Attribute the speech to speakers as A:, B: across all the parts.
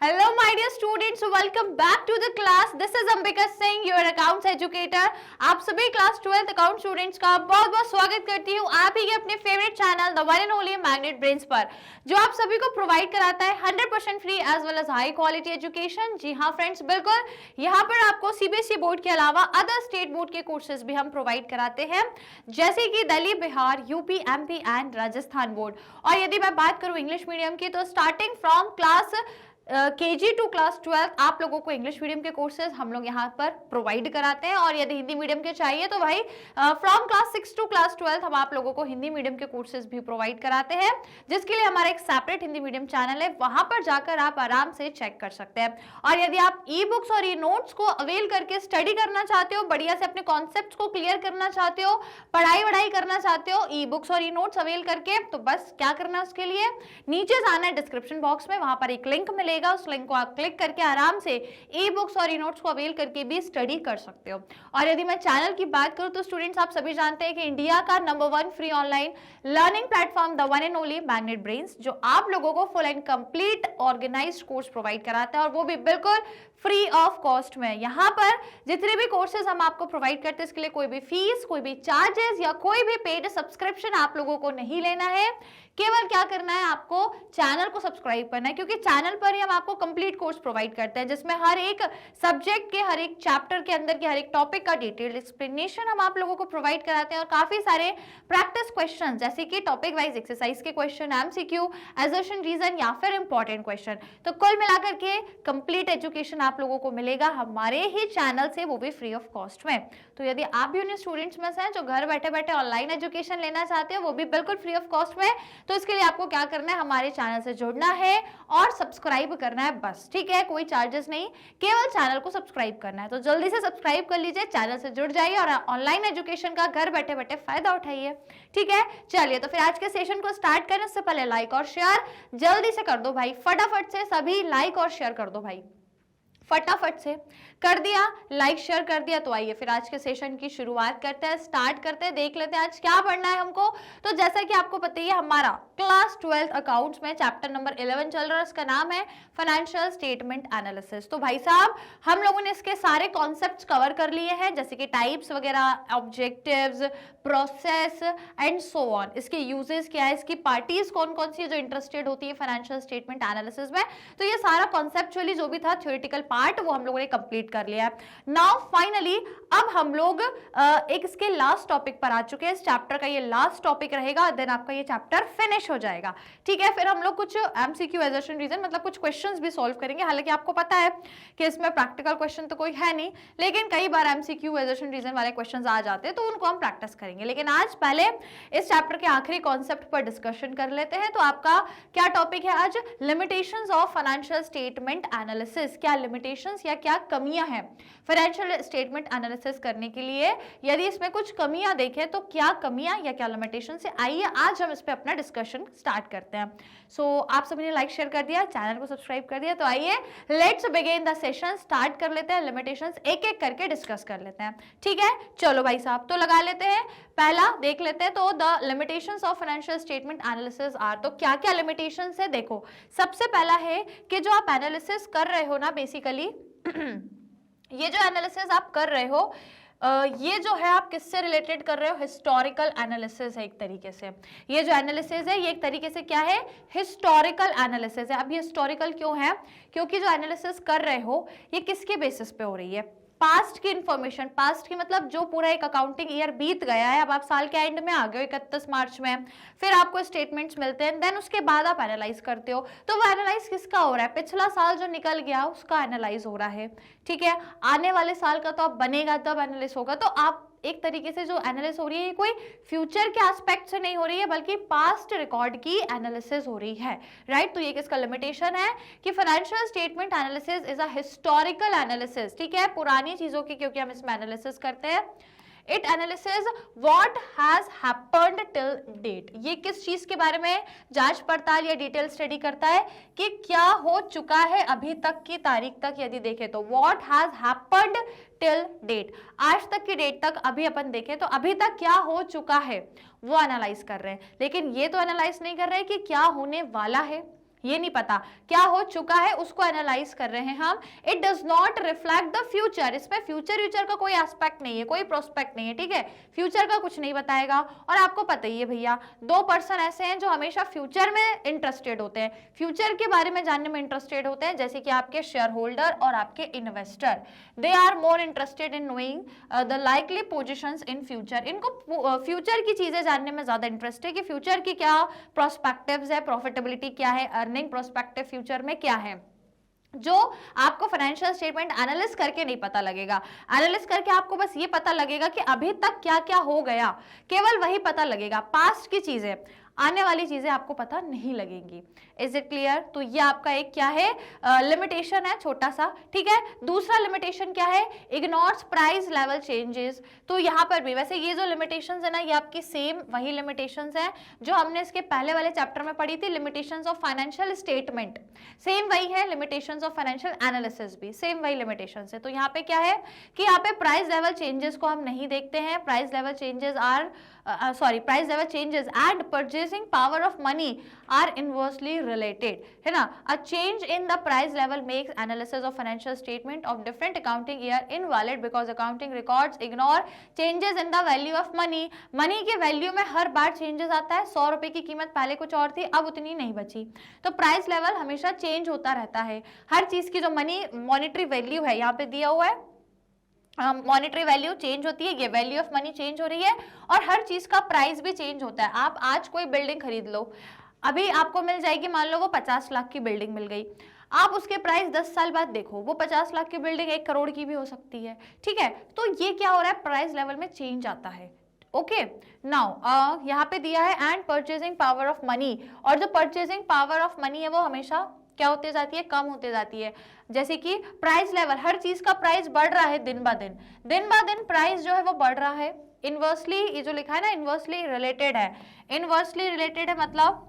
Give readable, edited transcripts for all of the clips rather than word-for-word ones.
A: Hello my dear students, welcome back to the class. This is Ambika Singh, your accounts educator. आप सभी class 12th account students का बहुत बहुत स्वागत करती हूँ आप ही के अपने favourite channel the one and only magnet brains पर, जो आप सभी को प्रोवाइड कराता है 100% free as well as high quality education. जी हाँ फ्रेंड्स, बिल्कुल यहाँ पर आपको सीबीएसई बोर्ड के अलावा अदर स्टेट बोर्ड के कोर्सेज भी हम प्रोवाइड कराते हैं, जैसे कि Delhi, Bihar, UP, MP and Rajasthan board. और यदि मैं बात करूँ इंग्लिश मीडियम की, तो starting from class KG to class 12 आप लोगों को इंग्लिश मीडियम के कोर्सेज हम लोग यहाँ पर प्रोवाइड कराते हैं। और यदि हिंदी मीडियम के चाहिए तो भाई फ्रॉम क्लास 6 टू क्लास 12 हम आप लोगों को हिंदी मीडियम के कोर्सेज भी प्रोवाइड कराते हैं, जिसके लिए हमारा एक सेपरेट हिंदी मीडियम चैनल है, वहां पर जाकर आप आराम से चेक कर सकते हैं। और यदि आप ई बुक्स और ई नोट्स को अवेल करके स्टडी करना चाहते हो, बढ़िया से अपने कॉन्सेप्ट को क्लियर करना चाहते हो, पढ़ाई करना चाहते हो ई बुक्स और ई नोट्स अवेल करके, तो बस क्या करना है उसके लिए, नीचे जाना है डिस्क्रिप्शन बॉक्स में, वहां पर एक लिंक मिलेगा, उस लिंक को आप क्लिक करके आराम से ई बुक्स और ई नोट्स को अवेल करके भी स्टडी कर सकते हो। और यदि मैं चैनल की बात करूं तो स्टूडेंट्स आप सभी जानते हैं कि इंडिया का number 1 free online learning platform the one and only magnet brains, जो आप लोगों को full and complete organised course provide कराता है, और वो भी बिल्कुल फ्री ऑफ कॉस्ट में। यहाँ पर जितने भी कोर्सेज हम आपको प्रोवाइड करते हैं, इसके लिए कोई भी फीस, कोई भी चार्जेस या कोई भी पेड सब्सक्रिप्शन आप लोगों को नहीं लेना है। केवल क्या करना है, आपको चैनल को सब्सक्राइब करना है, क्योंकि चैनल पर ही हम आपको कंप्लीट कोर्स प्रोवाइड करते हैं, जिसमें हर एक सब्जेक्ट के, हर एक चैप्टर के अंदर के हर एक टॉपिक का डिटेल्ड एक्सप्लेनेशन हम आप लोगों को प्रोवाइड कराते हैं, और काफी सारे प्रैक्टिस क्वेश्चन, जैसे कि टॉपिक वाइज एक्सरसाइज के क्वेश्चन, एमसीक्यू, असर्शन रीजन या फिर इंपॉर्टेंट क्वेश्चन। तो कुल मिलाकर के कंप्लीट एजुकेशन आप लोगों को मिलेगा हमारे ही चैनल से, वो भी फ्री ऑफ कॉस्ट में। तो यदि आप भी उन स्टूडेंट्स में से हैं जो घर बैठे बैठे ऑनलाइन एजुकेशन लेना चाहते हो, वो भी बिल्कुल फ्री ऑफ कॉस्ट में, तो इसके लिए आपको क्या करना है, हमारे चैनल से जुड़ना है और सब्सक्राइब करना है बस, ठीक है। कोई चार्जेस नहीं, केवल चैनल को सब्सक्राइब करना है। तो जल्दी से सब्सक्राइब कर लीजिए, चैनल से जुड़ जाइए और ऑनलाइन एजुकेशन का घर बैठे बैठे फायदा उठाइए, ठीक है। चलिए तो फिर आज के सेशन को स्टार्ट करें, उससे पहले लाइक और शेयर जल्दी से कर दो भाई, फटाफट से सभी लाइक और शेयर कर दो भाई, फटाफट से कर दिया, लाइक शेयर कर दिया। तो आइए फिर आज के सेशन की शुरुआत करते हैं, स्टार्ट करते हैं, देख लेते हैं आज क्या पढ़ना है हमको। तो जैसा कि आपको पता ही है, हमारा क्लास 12 अकाउंट्स में चैप्टर नंबर 11 चल रहा है, उसका नाम है फाइनेंशियल स्टेटमेंट एनालिसिस। तो भाई साहब हम लोगों ने इसके सारे कॉन्सेप्ट्स कवर कर लिए हैं, जैसे कि टाइप्स वगैरह, objectives, process and so on, इसके यूजेस क्या है, इसकी पार्टीज कौन कौन सी है जो इंटरेस्टेड होती है फाइनेंशियल स्टेटमेंट एनालिसिस में। तो ये सारा कॉन्सेप्चुअली जो भी था थ्योरेटिकल पार्ट, वो हम लोगों ने कंप्लीट कर लिया है। नाउ फाइनली अब हम लोग एक इसके लास्ट टॉपिक पर आ चुके हैं, इस चैप्टर का ये लास्ट टॉपिक रहेगा, देन आपका ये चैप्टर फिनिश हो जाएगा, ठीक है। फिर हम लोग कुछ एमसीक्यू, असर्शन रीजन, मतलब कुछ क्वेश्चंस भी सॉल्व करेंगे। हालांकि आपको पता है कि इसमें प्रैक्टिकल क्वेश्चन तो कोई है नहीं, लेकिन कई बार एमसीक्यू, असर्शन रीजन वाले क्वेश्चंस आ जाते हैं, तो उनको हम प्रैक्टिस करेंगे। लेकिन आज पहले इस चैप्टर के आखिरी कॉन्सेप्ट पर डिस्कशन कर लेते हैं। तो आपका क्या टॉपिक है आज, limitations of financial statement analysis. क्या लिमिटेशंस या क्या कमियां हैं फाइनेंशियल स्टेटमेंट एनालिसिस करने के लिए, यदि इसमें कुछ कमियां देखें तो क्या कमियां या क्या लिमिटेशन से, आइए आज हम इस पे अपना डिस्कशन स्टार्ट करते हैं। सो आप सभी ने लाइक शेयर कर दिया, चैनल को सब्सक्राइब कर दिया, तो आइए let's begin the session, start कर लेते हैं, लिमिटेशंस एक एक करके डिस्कस कर लेते हैं, ठीक है। चलो भाई साहब तो लगा लेते हैं, पहला देख लेते हैं। तो the limitations of financial statement analysis are, तो क्या क्या लिमिटेशंस है। देखो सबसे पहला है कि जो आप एनालिसिस कर रहे हो ना, बेसिकली ये जो एनालिसिस आप कर रहे हो, ये जो है आप किससे रिलेटेड कर रहे हो, हिस्टोरिकल एनालिसिस है एक तरीके से। ये जो एनालिसिस है ये एक तरीके से क्या है, हिस्टोरिकल एनालिसिस है। अब ये हिस्टोरिकल क्यों है, क्योंकि जो एनालिसिस कर रहे हो ये किसके बेसिस पे हो रही है, पास्ट की इंफॉर्मेशन, पास्ट की मतलब जो पूरा एक अकाउंटिंग ईयर बीत गया है, अब आप साल के एंड में आ गए हो 31 मार्च में, फिर आपको स्टेटमेंट्स मिलते हैं, देन उसके बाद आप एनालाइज करते हो। तो वो एनालाइज किसका हो रहा है, पिछला साल जो निकल गया उसका एनालाइज हो रहा है, ठीक है। आने वाले साल का तो अब बनेगा तब एनालिस होगा। तो आप एक तरीके से जो एनालिसिस हो रही है ये कोई फ्यूचर के एस्पेक्ट से नहीं हो रही है, बल्कि पास्ट रिकॉर्ड की एनालिसिस हो रही है, राइट। तो ये किसका लिमिटेशन है कि financial statement analysis is a historical analysis, ठीक है, पुरानी चीजों की, क्योंकि हम इसमें एनालिसिस करते हैं। It analysis what has happened till date, ये किस चीज के बारे में जांच पड़ताल या डिटेल स्टडी करता है कि क्या हो चुका है अभी तक की तारीख तक। यदि देखें तो what has happened till date, आज तक की डेट तक अभी अपन देखें तो अभी तक क्या हो चुका है वो एनालाइज कर रहे हैं। लेकिन ये तो एनालाइज नहीं कर रहे हैं कि क्या होने वाला है, ये नहीं पता क्या हो चुका है, उसको एनालाइज कर रहे हैं हम। It does not reflect the future, इसमें फ्यूचर का कोई एस्पेक्ट नहीं है, कोई प्रोस्पेक्ट नहीं है, ठीक है, फ्यूचर का कुछ नहीं बताएगा। और आपको पता ही है भैया, दो पर्सन ऐसे हैं जो हमेशा फ्यूचर में इंटरेस्टेड होते हैं, फ्यूचर के बारे में जानने में इंटरेस्टेड होते हैं, जैसे कि आपके शेयर होल्डर और आपके investor. They are more interested in knowing the likely positions in future. इनको फ्यूचर की चीजें जानने में ज्यादा इंटरेस्ट है कि फ्यूचर की क्या प्रोस्पेक्टिव्स है, प्रॉफिटेबिलिटी क्या है, अर्निंग प्रोस्पेक्टिव फ्यूचर में क्या है, जो आपको फाइनेंशियल स्टेटमेंट एनालिसिस करके नहीं पता लगेगा। एनालिसिस करके आपको बस ये पता लगेगा कि अभी तक क्या क्या हो गया, केवल वही पता लगेगा, पास्ट की चीजें, आने वाली चीजें आपको पता नहीं लगेंगी। Is it clear? तो ये आपका एक क्या है, लिमिटेशन है छोटा सा, ठीक है। दूसरा लिमिटेशन क्या है, इग्नोर्स प्राइस लेवल चेंजेस। तो यहाँ पर भी वैसे ये जो लिमिटेशंस है ना, ये आपकी सेम वही लिमिटेशंस हैं जो हमने इसके पहले वाले चैप्टर में पढ़ी थी, limitations of financial statement, same वही है। लिमिटेशंस ऑफ फाइनेंशियल एनालिसिस भी सेम वही लिमिटेशंस है। तो यहाँ पे क्या है कि यहाँ पे प्राइस लेवल चेंजेस को हम नहीं देखते हैं। Price level changes are price level changes and purchasing power of money are inversely related, है ना। A change in the price level makes analysis of financial statement of different accounting year invalid because accounting records ignore changes in the value of money। Money के value में हर बार changes आता है। 100 रुपए की कीमत पहले कुछ और थी, अब उतनी नहीं बची। तो प्राइस लेवल हमेशा चेंज होता रहता है। हर चीज की जो मनी मॉनेटरी वैल्यू है, यहाँ पे दिया हुआ है, मॉनेटरी वैल्यू चेंज होती है, ये वैल्यू ऑफ मनी चेंज हो रही है, और हर चीज का प्राइस भी चेंज होता है। आप आज कोई बिल्डिंग खरीद लो, अभी आपको मिल जाएगी, मान लो वो 50 लाख की बिल्डिंग मिल गई, आप उसके प्राइस 10 साल बाद देखो, वो 50 लाख की बिल्डिंग 1 करोड़ की भी हो सकती है, ठीक है। तो ये क्या हो रहा है, प्राइस लेवल में चेंज आता है। ओके, नाउ यहाँ पे दिया है and purchasing power of money, और जो परचेजिंग पावर ऑफ मनी है वो हमेशा क्या होती जाती है, कम होती जाती है। जैसे कि प्राइस लेवल, हर चीज का प्राइस बढ़ रहा है दिन ब दिन प्राइस जो है वो बढ़ रहा है। इनवर्सली, ये जो लिखा है ना, इनवर्सली रिलेटेड है। इनवर्सली रिलेटेड है मतलब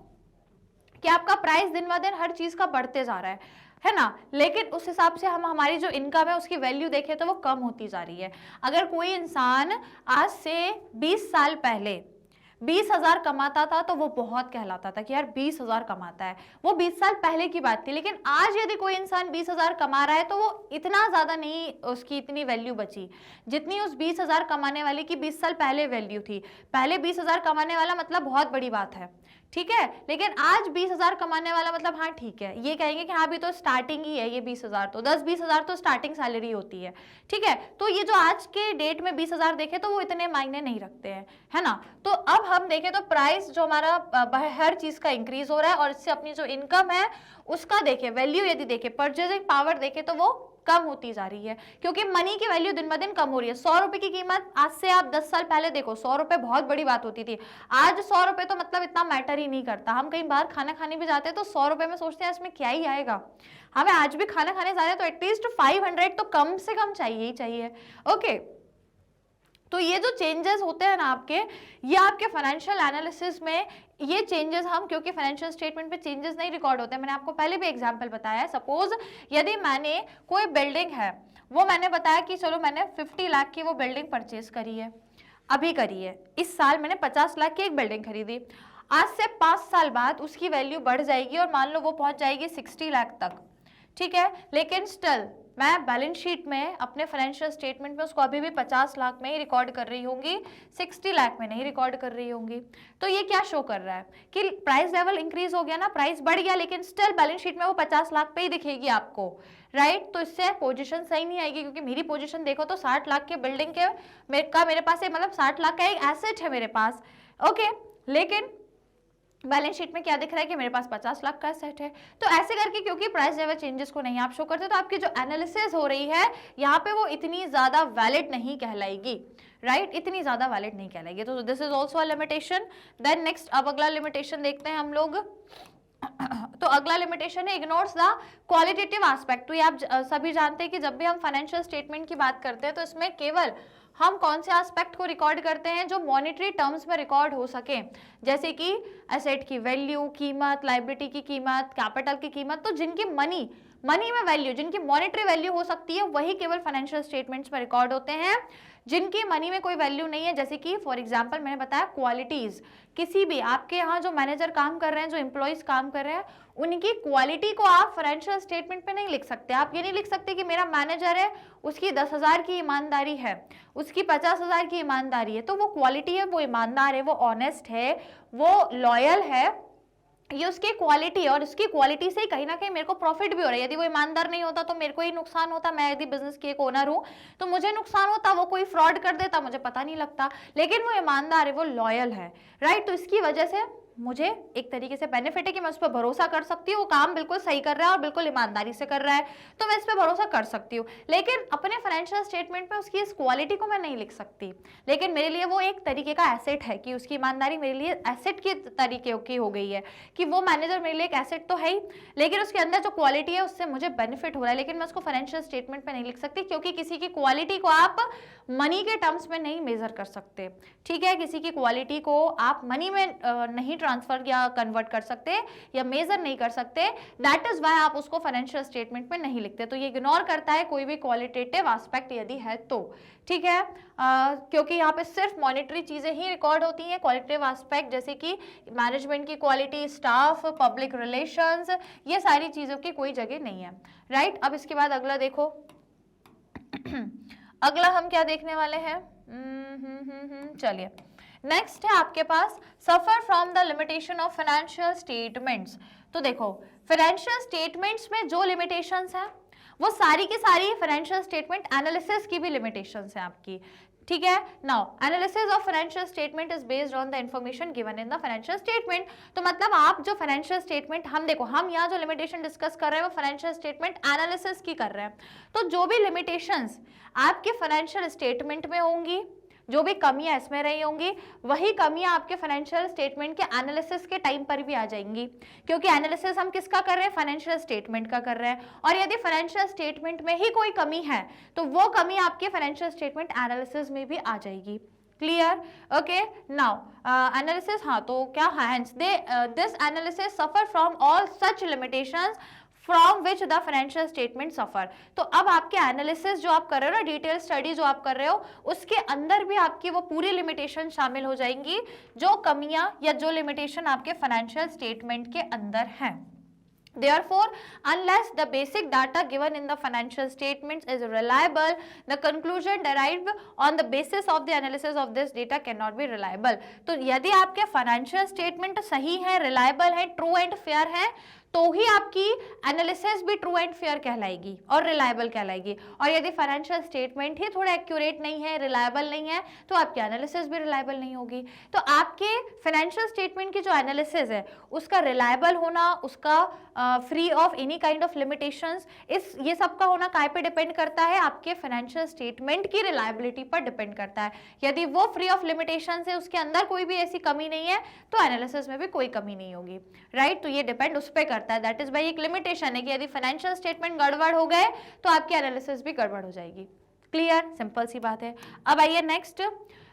A: कि आपका प्राइस दिन ब दिन हर चीज का बढ़ते जा रहा है ना, लेकिन उस हिसाब से हम हमारी जो इनकम है उसकी वैल्यू देखें तो वो कम होती जा रही है। अगर कोई इंसान आज से 20 साल पहले 20,000 कमाता था तो वो बहुत कहलाता था कि यार 20,000 कमाता है, वो 20 साल पहले की बात थी। लेकिन आज यदि कोई इंसान 20,000 कमा रहा है तो वो इतना ज्यादा नहीं, उसकी इतनी वैल्यू बची जितनी उस 20,000 कमाने वाले की 20 साल पहले वैल्यू थी। पहले 20,000 कमाने वाला मतलब बहुत बड़ी बात है, ठीक है, लेकिन आज 20,000 कमाने वाला मतलब हाँ ठीक है, ये कहेंगे कि हाँ अभी तो स्टार्टिंग ही है, ये 20,000 तो 10-20,000 तो स्टार्टिंग सैलरी होती है, ठीक है। तो ये जो आज के डेट में 20,000 देखे तो वो इतने मायने नहीं रखते हैं, है ना। तो अब हम देखें तो प्राइस जो हमारा हर चीज का इंक्रीज हो रहा है, और इससे अपनी जो इनकम है उसका देखें, वैल्यू यदि देखें, परचेजिंग पावर देखें तो वो कम होती जा रही है, क्योंकि मनी की वैल्यू दिन ब दिन कम हो रही है। 100 रुपए की कीमत आज से आप 10 साल पहले देखो, 100 रुपए बहुत बड़ी बात होती थी। आज 100 रुपए तो मतलब इतना मैटर ही नहीं करता। हम कहीं बाहर खाना खाने भी जाते हैं तो 100 रुपए में सोचते हैं इसमें क्या ही आएगा। हमें आज भी खाना खाने जा रहे हैं तो एटलीस्ट 500 तो कम से कम चाहिए ही चाहिए। ओके, तो ये जो चेंजेस होते हैं ना आपके, ये आपके फाइनेंशियल एनालिसिस में ये चेंजेस हम, क्योंकि फाइनेंशियल स्टेटमेंट पे चेंजेस नहीं रिकॉर्ड होते हैं, मैंने आपको पहले भी एग्जांपल बताया है। सपोज यदि मैंने कोई बिल्डिंग है, वो मैंने बताया कि चलो मैंने 50 लाख की वो बिल्डिंग परचेज करी है, अभी करी है, इस साल मैंने 50 लाख की एक बिल्डिंग खरीदी। आज से 5 साल बाद उसकी वैल्यू बढ़ जाएगी और मान लो वो पहुंच जाएगी 60 लाख तक, ठीक है, लेकिन स्टिल मैं बैलेंस शीट में अपने फाइनेंशियल स्टेटमेंट में उसको अभी भी 50 लाख में ही रिकॉर्ड कर रही होंगी, 60 लाख में नहीं रिकॉर्ड कर रही होंगी। तो ये क्या शो कर रहा है कि प्राइस लेवल इंक्रीज हो गया ना, प्राइस बढ़ गया, लेकिन स्टिल बैलेंस शीट में वो 50 लाख पे ही दिखेगी आपको, राइट। तो इससे पोजीशन सही नहीं आएगी, क्योंकि मेरी पोजीशन देखो तो 60 लाख के बिल्डिंग के मेरे पास मतलब 60 लाख का एक एसेट है मेरे पास, ओके, लेकिन बैलेंस शीट में क्या दिख रहा है कि मेरे पास 50 लाख का सेट है। तो ऐसे करके, क्योंकि प्राइस लेवल चेंजेस को नहीं आप शो करते, तो आपकी जो एनालिसिस हो रही है यहाँ पे वो इतनी ज्यादा वैलिड नहीं कहलाएगी, राइट, इतनी ज्यादा वैलिड नहीं कहलाएगी। तो this is also a limitation. Then next, अब अगला लिमिटेशन देखते हैं हम लोग। तो अगला लिमिटेशन है इग्नोर्स द क्वालिटेटिव एस्पेक्ट। तो ये आप सभी जानते हैं कि जब भी हम फाइनेंशियल स्टेटमेंट की बात करते हैं तो इसमें केवल हम कौन से एस्पेक्ट को रिकॉर्ड करते हैं जो मॉनेटरी टर्म्स में रिकॉर्ड हो सके, जैसे कि एसेट की वैल्यू, कीमत, लायबिलिटी की कीमत, कैपिटल की कीमत, तो जिनकी मनी मनी में वैल्यू, जिनकी मॉनेटरी वैल्यू हो सकती है, वही केवल फाइनेंशियल स्टेटमेंट्स में रिकॉर्ड होते हैं। जिनकी मनी में कोई वैल्यू नहीं है, जैसे कि फॉर एग्जांपल मैंने बताया क्वालिटीज, किसी भी आपके यहाँ जो मैनेजर काम कर रहे हैं, जो एम्प्लॉइज काम कर रहे हैं, उनकी क्वालिटी को आप फाइनेंशियल स्टेटमेंट पे नहीं लिख सकते। आप ये नहीं लिख सकते कि मेरा मैनेजर है, उसकी 10,000 की ईमानदारी है, उसकी 50,000 की ईमानदारी है, तो वो क्वालिटी है, वो ईमानदार है, वो ऑनेस्ट है, वो लॉयल है, ये उसकी क्वालिटी है, और उसकी क्वालिटी से कहीं ना कहीं मेरे को प्रॉफिट भी हो रहा है। यदि वो ईमानदार नहीं होता तो मेरे को ही नुकसान होता। मैं यदि बिजनेस की एक ओनर हूँ तो मुझे नुकसान होता, वो कोई फ्रॉड कर देता, मुझे पता नहीं लगता, लेकिन वो ईमानदार है, वो लॉयल है, राइट। तो इसकी वजह से मुझे एक तरीके से बेनिफिट है कि मैं उस पर भरोसा कर सकती हूँ, वो काम बिल्कुल सही कर रहा है और बिल्कुल ईमानदारी से कर रहा है, तो मैं इस पर भरोसा कर सकती हूँ। लेकिन अपने फाइनेंशियल स्टेटमेंट में उसकी इस क्वालिटी को मैं नहीं लिख सकती, लेकिन मेरे लिए वो एक तरीके का एसेट है कि उसकी ईमानदारी मेरे लिए एसेट के तरीके की हो गई है कि वो मैनेजर मेरे लिए एक एसेट तो है ही, लेकिन उसके अंदर जो क्वालिटी है उससे मुझे बेनिफिट हो रहा है, लेकिन मैं उसको फाइनेंशियल स्टेटमेंट में नहीं लिख सकती, क्योंकि किसी की क्वालिटी को आप मनी के टर्म्स में नहीं मेजर कर सकते, ठीक है। किसी की क्वालिटी को आप मनी में नहीं ट्रांसफर या कन्वर्ट कर सकते या मेजर नहीं कर सकते, दैट इज व्हाई आप उसको फाइनेंशियल स्टेटमेंट में नहीं लिखते। तो ये इग्नोर करता है कोई भी क्वालिटेटिव एस्पेक्ट यदि है तो, ठीक है। क्योंकि यहाँ पे सिर्फ मॉनेटरी चीजें ही रिकॉर्ड होती हैं, क्वालिटेटिव एस्पेक्ट जैसे कि मैनेजमेंट की क्वालिटी, स्टाफ, पब्लिक रिलेशंस, ये सारी चीजों की कोई जगह नहीं है, राइट। अब इसके बाद अगला देखो, अगला हम क्या देखने वाले हैं, चलिए नेक्स्ट है आपके पास suffer from the limitation of financial statements. तो देखो फाइनेंशियल स्टेटमेंट्स में जो लिमिटेशंस हैं वो सारी की सारी फाइनेंशियल स्टेटमेंट एनालिसिस की भी लिमिटेशंस हैं आपकी, ठीक है। Now analysis of financial statement is based on the information given in the financial statement. तो मतलब आप जो फाइनेंशियल स्टेटमेंट, हम देखो हम यहाँ जो लिमिटेशन डिस्कस कर रहे हैं वो फाइनेंशियल स्टेटमेंट एनालिसिस की कर रहे हैं, तो जो भी लिमिटेशंस आपके फाइनेंशियल स्टेटमेंट में होंगी, जो भी कमियां इसमें रही होंगी, वही कमियां आपके फाइनेंशियल स्टेटमेंट के एनालिसिस के टाइम पर भी आ जाएंगी, क्योंकि एनालिसिस हम किसका कर रहे हैं, फाइनेंशियल स्टेटमेंट का कर रहे हैं। और यदि फाइनेंशियल स्टेटमेंट में ही कोई कमी है तो वो कमी आपके फाइनेंशियल स्टेटमेंट एनालिसिस में भी आ जाएगी। Clear, okay. नाउ एनालिसिस, हाँ तो क्या, hence this analysis suffer from all such limitations from which the financial statement suffer. तो अब आपके एनालिसिस जो आप कर रहे हो ना, डिटेल स्टडी जो आप कर रहे हो, उसके अंदर भी आपकी वो पूरी लिमिटेशन शामिल हो जाएंगी, जो कमियां या जो लिमिटेशन आपके फाइनेंशियल स्टेटमेंट के अंदर हैं। Therefore, unless the basic data given in the financial statements is reliable, the conclusion derived on the basis of the analysis of this data cannot be reliable. तो यदि आपके फाइनेंशियल स्टेटमेंट सही है, reliable है, true and fair है, तो ही आपकी analysis भी ट्रू एंड फेयर कहलाएगी और रिलायबल कहलाएगी। और यदि फाइनेंशियल स्टेटमेंट ही थोड़ा एक्यूरेट नहीं है, रिलायबल नहीं है, तो आपकी एनालिसिस भी रिलायबल नहीं होगी। तो आपके फाइनेंशियल स्टेटमेंट की जो एनालिसिस है उसका रिलायबल होना, उसका free of any kind of limitations, ये सब का होना काय पे डिपेंड करता है, आपके फाइनेंशियल स्टेटमेंट की रिलायबिलिटी पर डिपेंड करता है। यदि वो फ्री ऑफ लिमिटेशंस है, उसके अंदर कोई भी ऐसी कमी नहीं है, तो एनालिसिस में भी कोई कमी नहीं होगी, राइट। तो ये डिपेंड उस पर करता है, दैट इज बाय एक लिमिटेशन है कि यदि फाइनेंशियल स्टेटमेंट गड़बड़ हो गए तो आपकी एनालिसिस भी गड़बड़ हो जाएगी। क्लियर, सिंपल सी बात है। अब आइए next,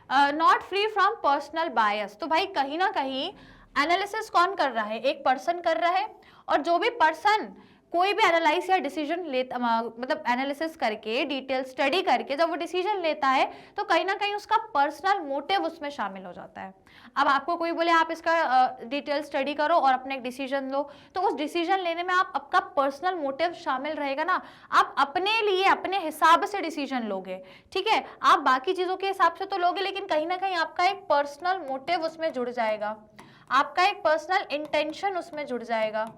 A: not free from personal bias. तो भाई कहीं ना कहीं एनालिसिस कौन कर रहा है, एक पर्सन कर रहा है, और जो भी पर्सन कोई भी एनालाइज या डिसीजन लेता, मतलब एनालिसिस करके, डिटेल स्टडी करके जब वो डिसीजन लेता है, तो कहीं ना कहीं उसका पर्सनल मोटिव उसमें शामिल हो जाता है। अब आपको कोई बोले आप इसका डिटेल स्टडी करो और अपने एक डिसीजन लो, तो उस डिसीजन लेने में आप आपका पर्सनल मोटिव शामिल रहेगा ना, आप अपने लिए अपने हिसाब से डिसीजन लोगे, ठीक है। आप बाकी चीजों के हिसाब से तो लोगे, लेकिन कहीं ना कहीं आपका एक पर्सनल मोटिव उसमें जुड़ जाएगा, आपका एक पर्सनल इंटेंशन उसमें जुड़ जाएगा।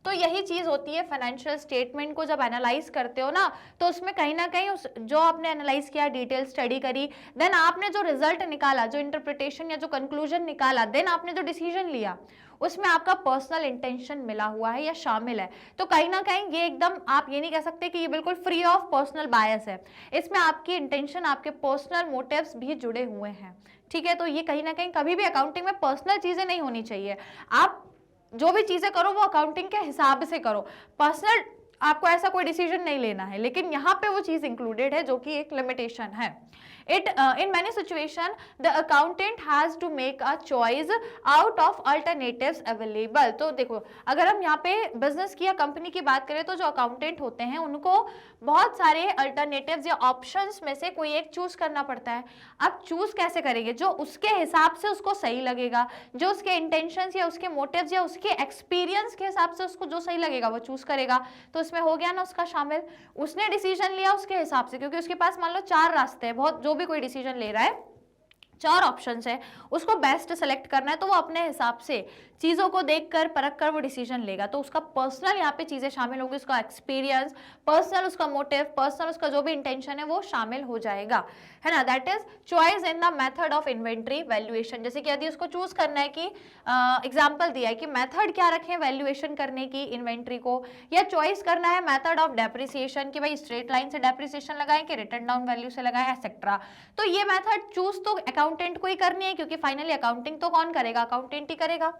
A: तो यही चीज होती है फाइनेंशियल स्टेटमेंट को जब एनालाइज करते हो ना, तो उसमें कहीं ना कहीं उस जो आपने एनालाइज किया, डिटेल स्टडी करी, देन आपने जो रिजल्ट निकाला, जो इंटरप्रिटेशन या जो कंक्लूजन निकाला, देन आपने जो डिसीजन लिया, उसमें आपका पर्सनल इंटेंशन मिला हुआ है या शामिल है। तो कहीं ना कहीं ये एकदम आप ये नहीं कह सकते कि ये बिल्कुल फ्री ऑफ पर्सनल बायस है, इसमें आपकी इंटेंशन, आपके पर्सनल मोटिव्स भी जुड़े हुए हैं, ठीक है। तो ये कहीं ना कहीं कभी भी अकाउंटिंग में पर्सनल चीजें नहीं होनी चाहिए। आप जो भी चीजें करो वो अकाउंटिंग के हिसाब से करो, पर्सनल आपको ऐसा कोई डिसीजन नहीं लेना है, लेकिन यहाँ पे वो चीज इंक्लूडेड है जो कि एक लिमिटेशन है। It in many situation the accountant has to make a choice out of alternatives available. तो देखो अगर हम यहाँ पे बिजनेस की या कंपनी की बात करें तो जो अकाउंटेंट होते हैं उनको बहुत सारे अल्टरनेटिव्स या ऑप्शंस में से कोई एक चूज करना पड़ता है। अब चूज कैसे करेंगे? जो उसके हिसाब से उसको सही लगेगा, जो उसके इंटेंशंस या उसके मोटिव्स या उसके एक्सपीरियंस के हिसाब से उसको जो सही लगेगा वो चूज करेगा। तो इसमें हो गया ना उसका शामिल, उसने डिसीजन लिया उसके हिसाब से, क्योंकि उसके पास मान लो 4 रास्ते हैं, बहुत जो भी कोई डिसीजन ले रहा है 4 ऑप्शंस है, उसको बेस्ट सेलेक्ट करना है, तो वो अपने हिसाब से चीज़ों को देखकर परख कर वो डिसीजन लेगा। तो उसका पर्सनल यहाँ पे चीज़ें शामिल होंगी, उसका एक्सपीरियंस, पर्सनल उसका मोटिव, पर्सनल उसका जो भी इंटेंशन है वो शामिल हो जाएगा, है ना। That is choice in the method of inventory valuation. जैसे कि यदि उसको चूज करना है कि एग्जाम्पल दिया है कि मेथड क्या रखें वैल्यूएशन करने की इन्वेंट्री को, या चॉइस करना है मेथड ऑफ डेप्रिसिएशन कि भाई स्ट्रेट लाइन से डेप्रिसिएशन लगाएं कि रिटर्न डाउन वैल्यू से लगाएं एक्सेट्रा। तो ये मेथड चूज तो अकाउंटेंट को ही करनी है, क्योंकि फाइनली अकाउंटिंग तो कौन करेगा? अकाउंटेंट ही करेगा।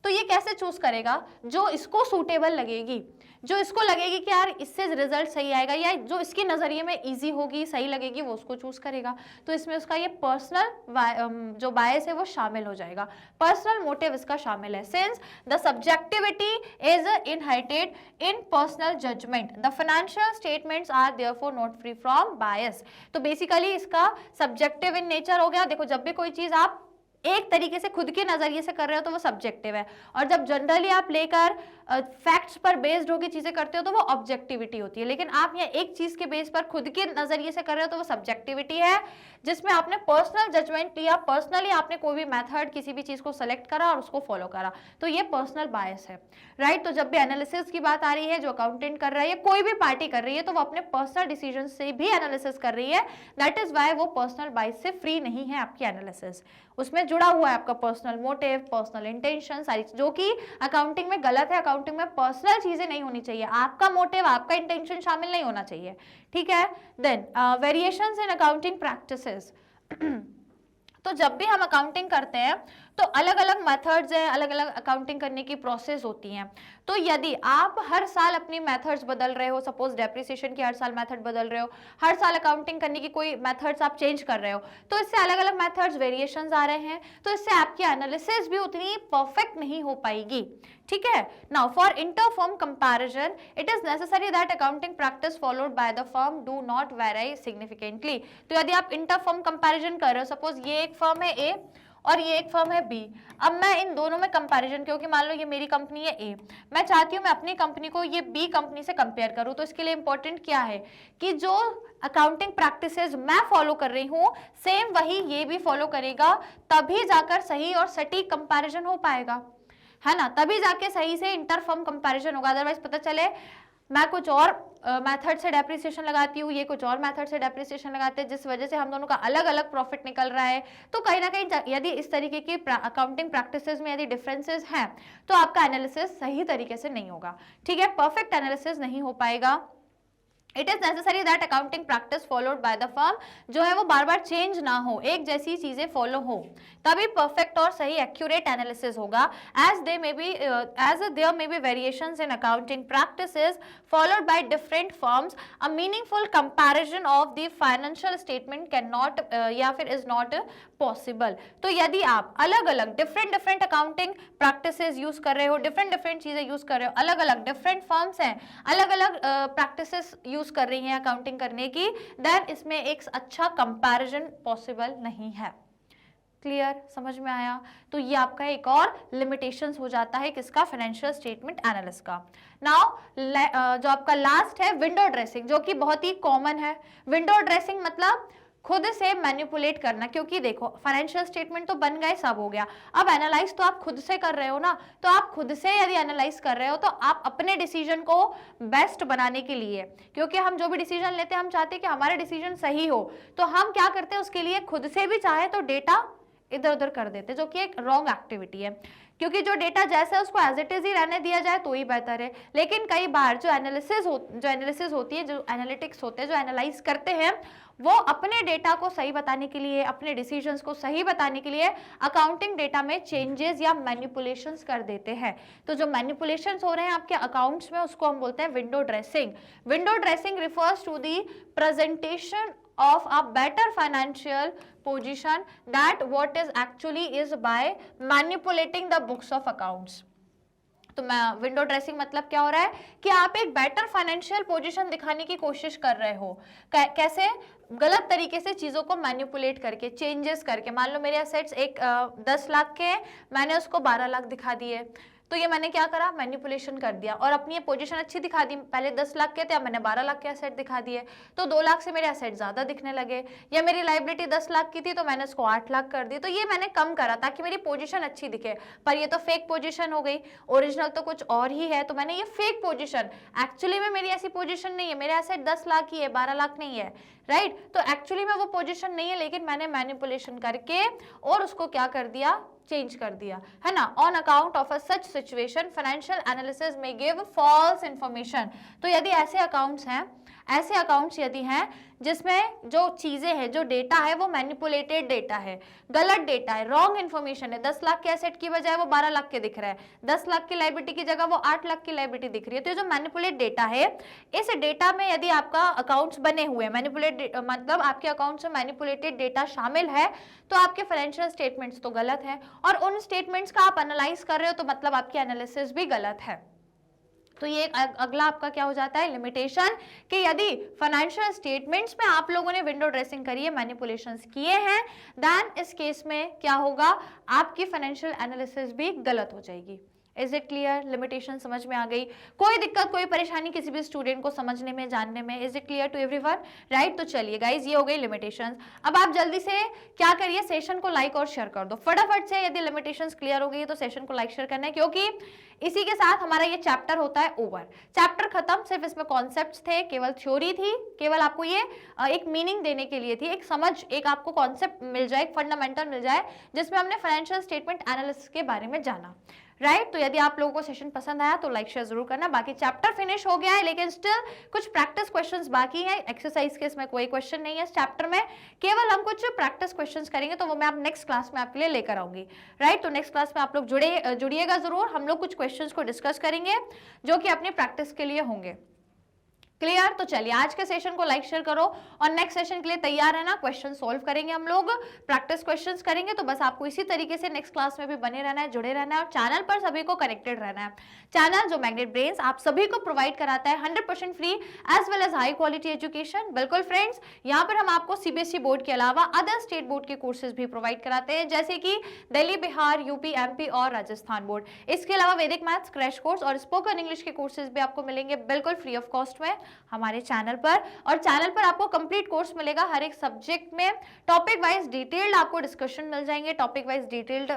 A: तो ये कैसे चूज करेगा? जो इसको सूटेबल लगेगी, जो इसको लगेगी कि यार इससे रिजल्ट सही आएगा, या जो इसके नजरिए में इजी होगी, सही लगेगी, वो उसको चूज करेगा। तो इसमें उसका ये पर्सनल जो बायस है वो शामिल हो जाएगा, पर्सनल मोटिव इसका शामिल है। Since the subjectivity is inherited in personal judgement the financial statements are therefore not free from bias. तो बेसिकली इसका सब्जेक्टिव इन नेचर हो गया। देखो जब भी कोई चीज आप एक तरीके से खुद के नजरिए से कर रहे हो तो वो सब्जेक्टिव है, और जब जनरली आप लेकर फैक्ट्स पर बेस्ड होकर चीजें करते हो तो वो ऑब्जेक्टिविटी होती है। लेकिन आप यहाँ एक चीज के बेस पर खुद के नजरिए से कर रहे हो तो वो सब्जेक्टिविटी है, जिसमें आपने पर्सनल जजमेंट लिया, पर्सनली आपने कोई भी मेथड किसी भी चीज को सेलेक्ट करा और उसको फॉलो करा, तो ये पर्सनल बायस है, राइट। तो जब भी एनालिसिस की बात आ रही है, जो अकाउंटेंट कर रहा है या कोई भी पार्टी कर रही है, तो वो अपने पर्सनल डिसीजन से भी एनालिसिस कर रही है। दैट इज वाई वो पर्सनल बायस से फ्री नहीं है आपकी एनालिसिस। उसमें जुड़ा हुआ है आपका पर्सनल मोटिव, पर्सनल इंटेंशन, सारी, जो कि अकाउंटिंग में गलत है। अकाउंटिंग में पर्सनल चीजें नहीं होनी चाहिए, आपका मोटिव, आपका इंटेंशन शामिल नहीं होना चाहिए, ठीक है। Then variations in accounting practices. तो जब भी हम अकाउंटिंग करते हैं तो अलग अलग मेथड्स हैं, अलग अलग अकाउंटिंग करने की प्रोसेस होती हैं। तो यदि आप हर साल अपनी मेथड्स बदल रहे हो, सपोज डेप्रिसिएशन की हर साल मेथड बदल रहे हो, हर साल अकाउंटिंग करने की कोई मेथड्स आप चेंज कर रहे हो, तो इससे अलग अलग मेथड्स वेरिएशंस आ रहे हैं, तो इससे आपकी एनालिसिस भी उतनी परफेक्ट नहीं हो पाएगी, ठीक है। Now for inter-firm comparison it is necessary that accounting practice followed by the firm do not very significantly. तो यदि आप इंटर-फर्म कंपैरिजन कर रहे हो, सपोज ये एक फर्म है ए और ये एक फर्म है बी, अब मैं इन दोनों में कंपैरिजन, क्योंकि मान लो ये मेरी कंपनी है ए, मैं चाहती हूँ मैं अपनी कंपनी को ये बी कंपनी से कंपेयर करूँ, तो इसके लिए इंपॉर्टेंट क्या है कि जो अकाउंटिंग प्रैक्टिसेस मैं फॉलो कर रही हूँ सेम वही ये भी फॉलो करेगा, तभी जाकर सही और सटीक कंपैरिजन हो पाएगा, है ना। तभी जाके सही से इंटर फर्म कंपैरिजन होगा। अदरवाइज पता चले मैं कुछ और मेथड से डेप्रिसिएशन लगाती हूँ, ये कुछ और मेथड से डेप्रिसिएशन लगाते हैं, जिस वजह से हम दोनों का अलग अलग प्रॉफिट निकल रहा है। तो कहीं ना कहीं यदि इस तरीके की अकाउंटिंग प्रैक्टिसेस में यदि डिफरेंसेस हैं तो आपका एनालिसिस सही तरीके से नहीं होगा, ठीक है, परफेक्ट एनालिसिस नहीं हो पाएगा। It is necessary that accounting practice followed by the firm जो है वो बार बार चेंज ना हो, एक जैसी चीजें फॉलो हो, तभी परफेक्ट और सही एक्यूरेट एनालिसिस होगा। As there may be variations in accounting practices followed by different firms, a meaningful comparison of the financial statement can not या फिर इज नॉट पॉसिबल। तो यदि आप अलग अलग डिफरेंट अकाउंटिंग प्रैक्टिसेस यूज कर रहे हो, डिफरेंट चीजें यूज कर रहे हो, अलग अलग डिफरेंट फर्म्स हैं, अलग अलग प्रैक्टिसेस यूज कर रही हैं अकाउंटिंग करने की, देन इसमें एक अच्छा कंपैरिजन पॉसिबल नहीं है। क्लियर, समझ में आया। तो ये आपका एक और लिमिटेशंस हो जाता है किसका, फाइनेंशियल स्टेटमेंट एनालिस्ट का। नाउ जो आपका लास्ट है विंडो ड्रेसिंग, जो कि बहुत ही कॉमन है। विंडो ड्रेसिंग मतलब खुद से मैनिपुलेट करना, क्योंकि देखो फाइनेंशियल स्टेटमेंट तो बन गए, सब हो गया, अब एनालाइज तो आप खुद से कर रहे हो ना, तो आप खुद से यदि एनालाइज कर रहे हो तो आप अपने डिसीजन को बेस्ट बनाने के लिए, क्योंकि हम जो भी डिसीजन लेते हैं हम चाहते हैं कि हमारे डिसीजन सही हो, तो हम क्या करते हैं उसके लिए खुद से भी चाहे तो डेटा इधर उधर कर देते, जो कि एक रॉन्ग एक्टिविटी है, क्योंकि जो डेटा जैसा है उसको एज इट इज ही रहने दिया जाए तो ही बेहतर है। लेकिन कई बार जो एनालिसिस होती है, जो एनालिटिक्स होते हैं, जो एनालाइज करते हैं, वो अपने डेटा को सही बताने के लिए, अपने डिसीजंस को सही बताने के लिए अकाउंटिंग डेटा में चेंजेस या मैनिपुलेशंस कर देते हैं। तो जो मैनिपुलेशंस हो रहे हैं आपके अकाउंट्स में उसको हम बोलते हैं window dressing. Window dressing refers to the presentation of a better financial position that what is actually is by manipulating the books of accounts. तो विंडो ड्रेसिंग मतलब क्या हो रहा है कि आप एक बेटर फाइनेंशियल पोजीशन दिखाने की कोशिश कर रहे हो। कैसे? गलत तरीके से चीजों को मैनिपुलेट करके, चेंजेस करके। मान लो मेरे एसेट्स 10 लाख के हैं, मैंने उसको 12 लाख दिखा दिए, तो ये मैंने क्या करा? मैनिपुलेशन कर दिया और अपनी ये पोजीशन अच्छी दिखा दी। पहले 10 लाख के थे, अब मैंने 12 लाख के एसेट दिखा दिए, तो 2 लाख से मेरे एसेट ज्यादा दिखने लगे। या मेरी लायबिलिटी 10 लाख की थी तो मैंने इसको 8 लाख कर दी, तो ये मैंने कम करा ताकि मेरी पोजीशन अच्छी दिखे। पर ये तो फेक पोजीशन हो गई, ओरिजिनल तो कुछ और ही है, तो मैंने ये फेक पोजीशन, एक्चुअली में मेरी ऐसी पोजीशन नहीं है, मेरे एसेट 10 लाख ही है, 12 लाख नहीं है, राइट? तो एक्चुअली में वो पोजीशन नहीं है, लेकिन मैंने मैनिपुलेशन करके और उसको क्या कर दिया? चेंज कर दिया, है ना। On account of a such situation financial analysis में गिव फॉल्स इंफॉर्मेशन। तो यदि ऐसे अकाउंट्स हैं, ऐसे अकाउंट्स यदि हैं जिसमें जो चीजें हैं, जो डेटा है वो मैनिपुलेटेड डेटा है, गलत डेटा है, रॉन्ग इन्फॉर्मेशन है, 10 लाख के एसेट की बजाय वो 12 लाख के दिख रहा है, 10 लाख की लायबिलिटी की जगह वो 8 लाख की लायबिलिटी दिख रही है, तो ये जो मैनिपुलेट डेटा है, इस डेटा में यदि आपका अकाउंट्स बने हुए हैं, मैनिपुलेट मतलब आपके अकाउंट्स में मैनिपुलेटेड डेटा शामिल है, तो आपके फाइनेंशियल स्टेटमेंट्स तो गलत है, और उन स्टेटमेंट्स का आप एनालाइज कर रहे हो तो मतलब आपकी एनालिसिस भी गलत है। तो ये अगला आपका क्या हो जाता है? लिमिटेशन, कि यदि फाइनेंशियल स्टेटमेंट्स में आप लोगों ने विंडो ड्रेसिंग करी है, मैनिपुलेशंस किए हैं, देन इस केस में क्या होगा? आपकी फाइनेंशियल एनालिसिस भी गलत हो जाएगी। Is it clear? लिमिटेशन समझ में आ गई? कोई दिक्कत, कोई परेशानी किसी भी स्टूडेंट को समझने में, जानने में? Is it clear to everyone? Right, तो चलिए गाइज, ये हो गई लिमिटेशंस। अब आप जल्दी से क्या करिए? सेशन को लाइक और शेयर कर दो फटाफट से। यदि लिमिटेशंस क्लियर हो गई तो सेशन को लाइक शेयर करना है, क्योंकि इसी के साथ हमारा ये चैप्टर होता है ओवर। चैप्टर खत्म, सिर्फ इसमें कॉन्सेप्ट्स थे, केवल थ्योरी थी, केवल आपको ये एक मीनिंग देने के लिए थी, एक समझ, एक आपको कॉन्सेप्ट मिल जाए, एक फंडामेंटल मिल जाए, जिसमें हमने फाइनेंशियल स्टेटमेंट एनालिसिस के बारे में जाना, राइट? तो यदि आप लोगों को सेशन पसंद आया तो लाइक शेयर जरूर करना। बाकी चैप्टर फिनिश हो गया है, लेकिन स्टिल कुछ प्रैक्टिस क्वेश्चंस बाकी हैं। एक्सरसाइज के इसमें कोई क्वेश्चन नहीं है इस चैप्टर में, केवल हम कुछ प्रैक्टिस क्वेश्चंस करेंगे, तो वो मैं आप नेक्स्ट क्लास में आपके लिए लेकर आऊंगी, राइट? तो नेक्स्ट क्लास में आप लोग जुड़िएगा जरूर। हम लोग कुछ क्वेश्चंस को डिस्कस करेंगे जो कि अपनी प्रैक्टिस के लिए होंगे। क्लियर? तो चलिए आज के सेशन को लाइक शेयर करो और नेक्स्ट सेशन के लिए तैयार है ना। क्वेश्चन सॉल्व करेंगे हम लोग, प्रैक्टिस क्वेश्चंस करेंगे, तो बस आपको इसी तरीके से नेक्स्ट क्लास में भी बने रहना है, जुड़े रहना है, और चैनल पर सभी को कनेक्टेड रहना है। चैनल जो मैग्नेट ब्रेन्स आप सभी को प्रोवाइड कराता है 100% free as well as high quality education. बिल्कुल फ्रेंड्स, यहाँ पर हम आपको CBSE बोर्ड के अलावा अदर स्टेट बोर्ड के कोर्सेज भी प्रोवाइड कराते हैं, जैसे कि दिल्ली, बिहार, यूपी, MP और राजस्थान बोर्ड। इसके अलावा वैदिक मैथ्स क्रैश कोर्स और स्पोकन इंग्लिश के कोर्सेज भी आपको मिलेंगे बिल्कुल फ्री ऑफ कॉस्ट में हमारे चैनल पर। और चैनल पर आपको कंप्लीट कोर्स मिलेगा, हर एक सब्जेक्ट में टॉपिक वाइज डिटेल्ड आपको डिस्कशन मिल जाएंगे, टॉपिक वाइज डिटेल्ड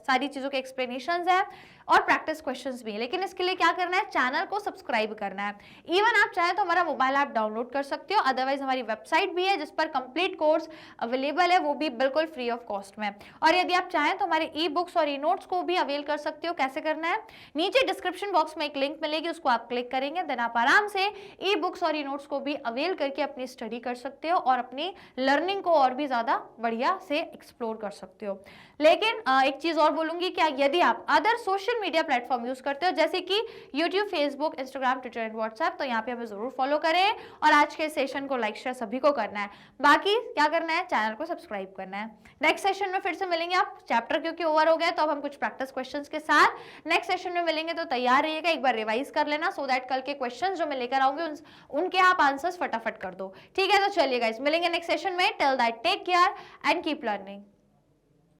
A: सारी चीजों के एक्सप्लेनेशंस है और प्रैक्टिस क्वेश्चंस भी। लेकिन इसके लिए क्या करना है? चैनल को सब्सक्राइब करना है। इवन आप चाहें तो हमारा मोबाइल ऐप डाउनलोड कर सकते हो, अदरवाइज हमारी वेबसाइट भी है जिस पर कंप्लीट कोर्स अवेलेबल है, वो भी बिल्कुल फ्री ऑफ कॉस्ट में। और यदि आप चाहें तो हमारे ई बुक्स और ई नोट्स को भी अवेल कर सकते हो। कैसे करना है? नीचे डिस्क्रिप्शन बॉक्स में एक लिंक मिलेगी, उसको आप क्लिक करेंगे, देन आप आराम से ई बुक्स और ई नोट्स को भी अवेल करके अपनी स्टडी कर सकते हो और अपनी लर्निंग को और भी ज्यादा बढ़िया से एक्सप्लोर कर सकते हो। लेकिन एक चीज और बोलूंगी कि यदि आप other social media platform use करते हो, जैसे कि YouTube, Facebook, Instagram, Twitter and WhatsApp, तो यहाँ पे हमें जरूर फॉलो करें और आज के सेशन को लाइक शेयर सभी को करना है। बाकी क्या करना है? चैनल को सब्सक्राइब करना है। नेक्स्ट सेशन में फिर से मिलेंगे। आप चैप्टर क्योंकि ओवर हो गया तो अब हम कुछ प्रैक्टिस क्वेश्चंस के साथ नेक्स्ट सेशन में मिलेंगे, तो तैयार रहिएगा, एक बार रिवाइज कर लेना, सो दैट कल के क्वेश्चंस जो मैं लेकर आऊंगी उनके आप आंसर्स फटाफट कर दो। ठीक है, तो चलिए गाइस, मिलेंगे नेक्स्ट सेशन में। Till that take care and keep learning.